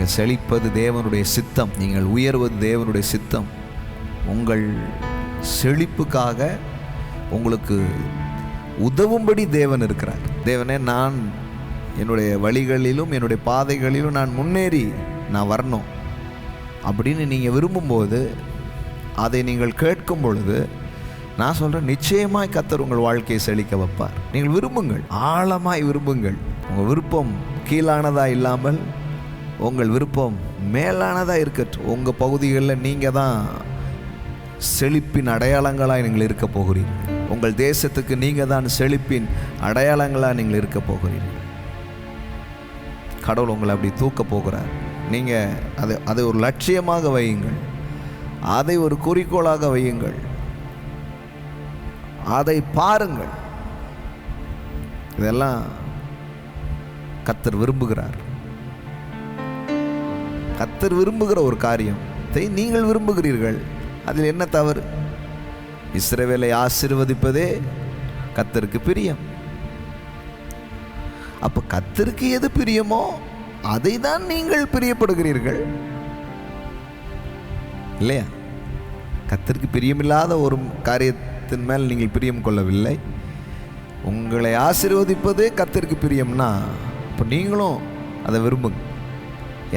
நீங்கள் செழிப்பது தேவனுடைய சித்தம், நீங்கள் உயர்வது தேவனுடைய சித்தம். உங்கள் செழிப்புக்காக உங்களுக்கு உதவும்படி தேவன் இருக்கிறார். தேவனே, நான் என்னுடைய வழிகளிலும் என்னுடைய பாதைகளிலும் நான் முன்னேறி நான் வரணும் அப்படின்னு நீங்கள் விரும்பும்போது, அதை நீங்கள் கேட்கும் பொழுது, நான் சொல்கிறேன், நிச்சயமாய் கர்த்தர் உங்கள் வாழ்க்கையை செழிக்க வைப்பார். நீங்கள் விரும்புங்கள், ஆழமாய் விரும்புங்கள். உங்கள் விருப்பம் கீழானதாக இல்லாமல் உங்கள் விருப்பம் மேலானதாக இருக்கட்டும். உங்கள் பகுதிகளில் நீங்கள் தான் செழிப்பின் அடையாளங்களாக நீங்கள் இருக்க போகிறீர்கள். உங்கள் தேசத்துக்கு நீங்கள் தான் செழிப்பின் அடையாளங்களாக நீங்கள் இருக்க போகிறீர்கள். கடவுள் உங்களை அப்படி தூக்க போகிறார். நீங்கள் அதை ஒரு லட்சியமாக வையுங்கள், அதை ஒரு குறிக்கோளாக வையுங்கள், அதை பாருங்கள். இதெல்லாம் கர்த்தர் விரும்புகிறார். கர்த்தர் விரும்புகிற ஒரு காரியத்தை நீங்கள் விரும்புகிறீர்கள். அதில் என்ன தவறு? இஸ்ரவேலை ஆசீர்வதிப்பதே கர்த்தருக்கு பிரியம். அப்போ கர்த்தருக்கு எது பிரியமோ அதை தான் நீங்கள் பிரியப்படுகிறீர்கள், இல்லையா? கர்த்தருக்கு பிரியமில்லாத ஒரு காரியத்தின் மேல் நீங்கள் பிரியம் கொள்ளவில்லை. உங்களை ஆசீர்வதிப்பதே கர்த்தருக்கு பிரியம்னா இப்போ நீங்களும் அதை விரும்புங்க.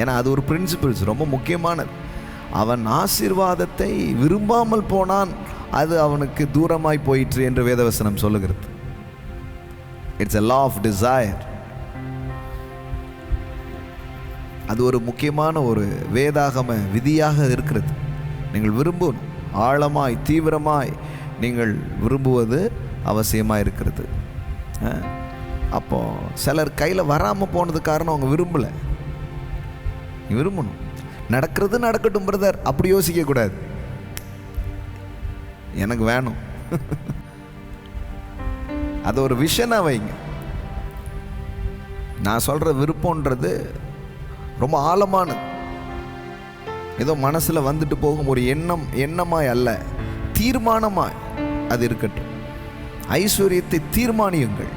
ஏன்னா அது ஒரு பிரின்சிபிள்ஸ், ரொம்ப முக்கியமானது. அவன் ஆசீர்வாதத்தை விரும்பாமல் போனான், அது அவனுக்கு தூரமாய் போயிற்று என்று வேதவசனம் சொல்லுகிறது. It's a law of desire. அது ஒரு முக்கியமான ஒரு வேதாகம விதியாக இருக்கிறது. நீங்கள் விரும்பணும், ஆழமாய் தீவிரமாய் நீங்கள் விரும்புவது அவசியமாக இருக்கிறது. அப்போ சிலர் கையில் வராமல் போனது காரணம் அவங்க விரும்பலை. நீ விரும்பணும். நடக்கிறது நடக்கட்டும் பிரதர், அப்படி யோசிக்கக்கூடாது. எனக்கு வேணும், அது ஒரு விஷனாக வைங்க. நான் சொல்கிற விருப்பன்றது ரொம்ப ஆழமானது. ஏதோ மனசில் வந்துட்டு போகும் ஒரு எண்ணமாய் அல்ல, தீர்மானமாய் அது இருக்கட்டும். ஐஸ்வர்யத்தை தீர்மானியுங்கள்.